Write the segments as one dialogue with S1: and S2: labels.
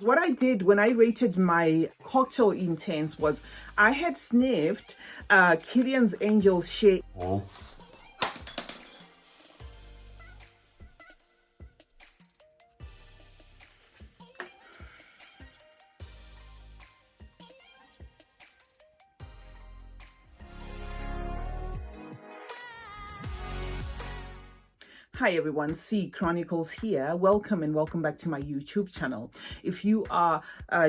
S1: What I did when I rated my cocktail intense was I had sniffed Killian's Angel Shea. Hi everyone, CeeChronicles here. Welcome and welcome back to my YouTube channel. If you are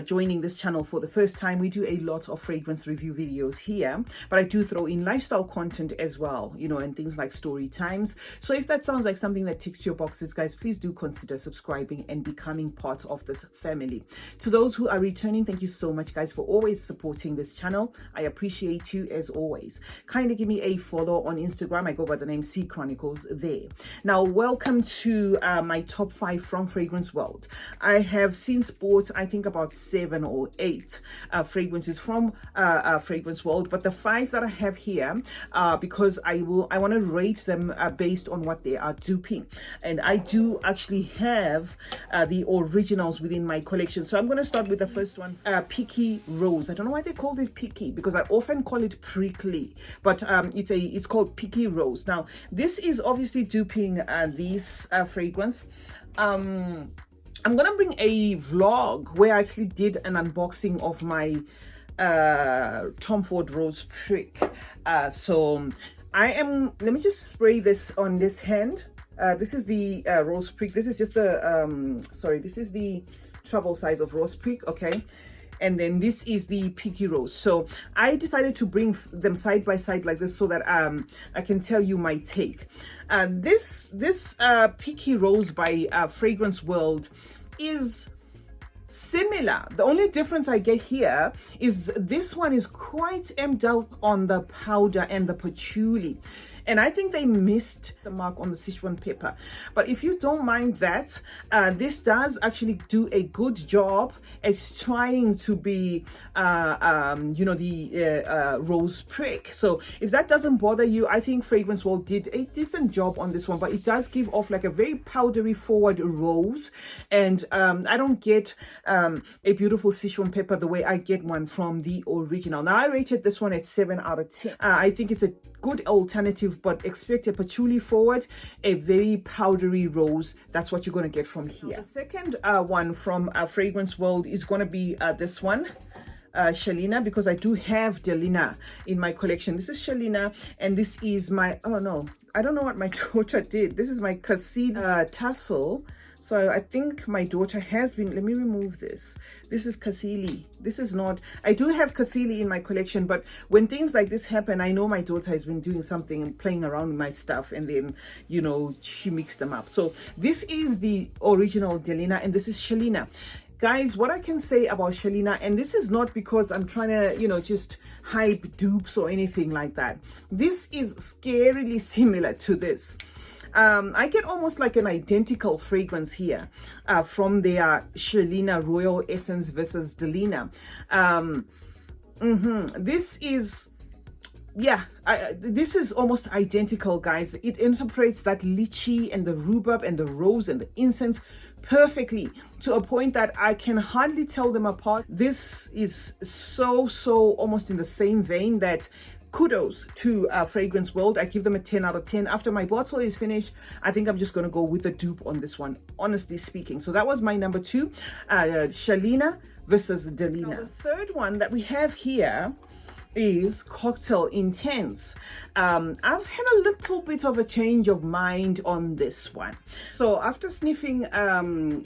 S1: joining this channel for the first time, we do a lot of fragrance review videos here, but I do throw in lifestyle content as well, you know, and things like story times. So if that sounds like something that ticks your boxes, guys, please do consider subscribing and becoming part of this family. To those who are returning, thank you so much, guys, for always supporting this channel. I appreciate you as always. Kindly give me a follow on Instagram. I go by the name CeeChronicles there. Now, welcome to my top 5 from Fragrance World. I have since bought, I think, about 7 or 8 fragrances from Fragrance World, but the 5 that I have here, because I want to rate them based on what they are duping, and I do actually have the originals within my collection. So I'm going to start with the first one, Piggy Rose. I don't know why they called it Picky, because I often call it prickly, but it's called Piggy Rose. Now, this is obviously duping these fragrance. I'm gonna bring a vlog where I actually did an unboxing of my Tom Ford Rose Prick. So let me just spray this on this hand. This is the Rose Prick. This is just the this is the travel size of Rose Prick, okay? And then this is the Piggy Rose. So I decided to bring them side by side like this so that I can tell you my take. This Piggy Rose by Fragrance World is similar. The only difference I get here is this one is quite amped out on the powder and the patchouli. And I think they missed the mark on the Sichuan pepper. But if you don't mind that, this does actually do a good job at trying to be, you know, the Rose Prick. So if that doesn't bother you, I think Fragrance World did a decent job on this one. But it does give off like a very powdery forward rose. And I don't get a beautiful Sichuan pepper the way I get one from the original. Now, I rated this one at 7 out of 10. I think it's a good alternative, but expect a patchouli forward, a very powdery rose. That's what you're going to get from here. Now, the second one from Fragrance World is going to be this one, Charlena, because I do have Delina in my collection. This is Charlena, and this is my, oh no, I don't know what my daughter did. This is my Cassini tassel. So I think my daughter has been, let me remove this. This is Cassili. This is not, I do have Cassili in my collection, but when things like this happen, I know my daughter has been doing something and playing around with my stuff, and then, you know, she mixed them up. So this is the original Delina, and this is Charlena. Guys, what I can say about Charlena, and this is not because I'm trying to, you know, just hype dupes or anything like that. This is scarily similar to this. I get almost like an identical fragrance here from their Charlena Royal Essence versus Delina. This is, yeah, this is almost identical, guys. It interprets that lychee and the rhubarb and the rose and the incense perfectly, to a point that I can hardly tell them apart. This is so almost in the same vein that kudos to Fragrance World. I give them a 10 out of 10. After my bottle is finished, I think I'm just going to go with a dupe on this one, honestly speaking. So that was my number 2, Charlena versus Delina. Now, the third one that we have here is Cocktail Intense. I've had a little bit of a change of mind on this one. So after sniffing,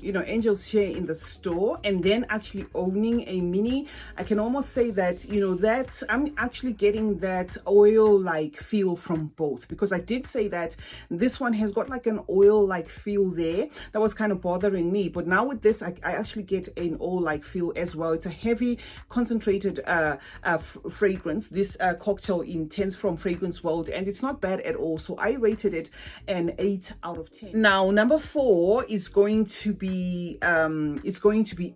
S1: you know, Angel's Shea in the store and then actually owning a mini, I can almost say that, you know, that I'm actually getting that oil-like feel from both, because I did say that this one has got like an oil-like feel there that was kind of bothering me. But now with this, I actually get an oil-like feel as well. It's a heavy, concentrated fragrance fragrance, this cocktail intense from Fragrance World, and it's not bad at all. So I rated it an 8 out of 10. Now, number 4 is going to be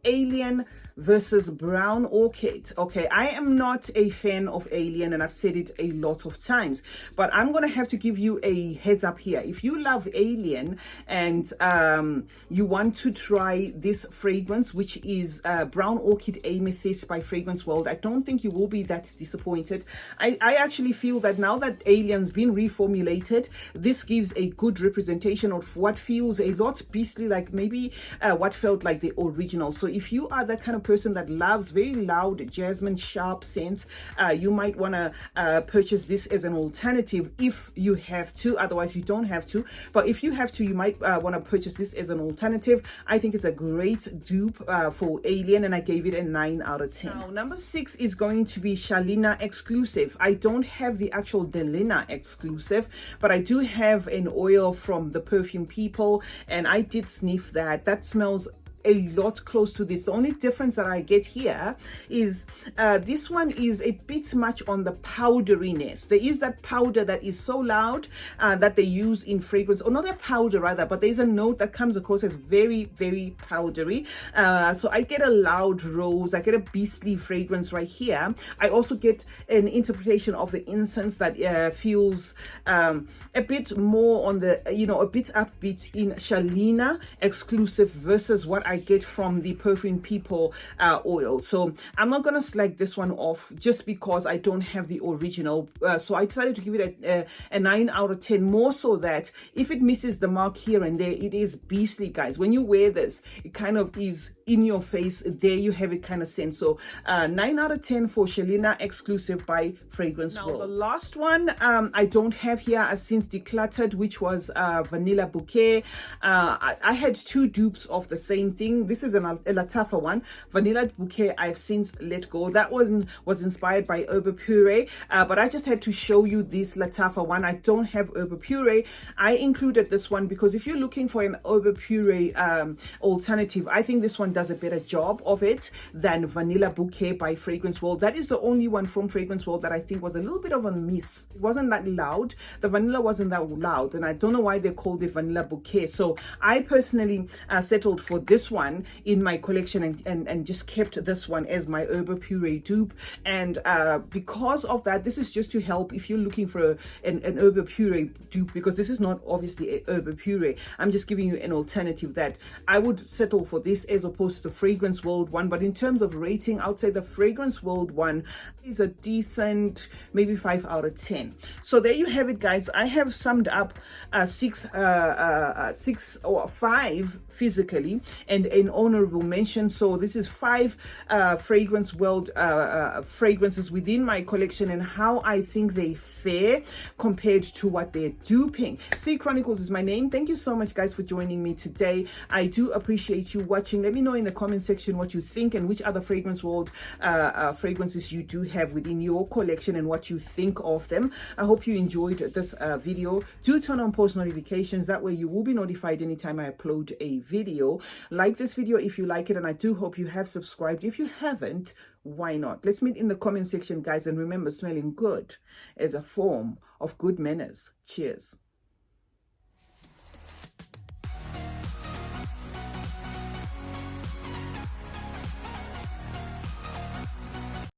S1: Alien versus Brown Orchid. Okay, I am not a fan of Alien, and I've said it a lot of times, but I'm gonna have to give you a heads up here. If you love Alien and you want to try this fragrance, which is Brown Orchid Amethyst by Fragrance World, I don't think you will be that disappointed. I actually feel that now that Alien's been reformulated, this gives a good representation of what feels a lot beastly, like maybe what felt like the original. So if you are that kind of person that loves very loud jasmine sharp scents, you might want to purchase this as an alternative if you have to. Otherwise you don't have to, but if you have to, you might want to purchase this as an alternative. I think it's a great dupe for Alien, and I gave it a 9 out of 10. Now, number 6 is going to be Charlena exclusive. I don't have the actual Delina exclusive, but I do have an oil from the Perfume people, and I did sniff that smells a lot close to this. The only difference that I get here is this one is a bit much on the powderiness. There is that powder that is so loud that they use in fragrance, or not a powder rather, but there's a note that comes across as very, very powdery. So I get a loud rose, I get a beastly fragrance right here. I also get an interpretation of the incense that feels a bit more on the, a bit upbeat in Charlena exclusive versus what I get from the Perfume people oil. So I'm not gonna slag this one off just because I don't have the original. So I decided to give it a 9 out of 10, more so that if it misses the mark here and there, it is beastly, guys. When you wear this, it kind of is in your face. There you have it kind of sense. So 9 out of 10 for Charlena exclusive by Fragrance World. Now the last one I don't have here, I've since decluttered, which was Vanilla Bouquet. I had 2 dupes of the same thing. This is a Lattafa one. Vanilla Bouquet I've since let go. That one was inspired by Herba Puree, but I just had to show you this Lattafa one. I don't have Herba Puree. I included this one because if you're looking for an Herba Puree alternative, I think this one does a better job of it than Vanilla Bouquet by Fragrance World. That is the only one from Fragrance World that I think was a little bit of a miss. It wasn't that loud. The vanilla wasn't that loud, and I don't know why they called it Vanilla Bouquet. So I personally settled for this one in my collection and just kept this one as my Herba Puree dupe. And because of that, this is just to help if you're looking for an Herba Puree dupe, because this is not obviously a Herba Puree. I'm just giving you an alternative that I would settle for this as opposed to the Fragrance World one. But in terms of rating, I would say the Fragrance World one is a decent, maybe 5 out of 10. So there you have it, guys. I have summed up 6 or 5 physically and an honorable mention. So this is 5 Fragrance World fragrances within my collection and how I think they fare compared to what they're duping. CeeChronicles is my name. Thank you so much, guys, for joining me today. I do appreciate you watching. Let me know in the comment section what you think and which other Fragrance World fragrances you do have within your collection and what you think of them. I hope you enjoyed this video. Do turn on post notifications. That way you will be notified anytime I upload a video. Like this video if you like it, and I do hope you have subscribed. If you haven't, why not? Let's meet in the comment section, guys, and remember, smelling good is a form of good manners. Cheers.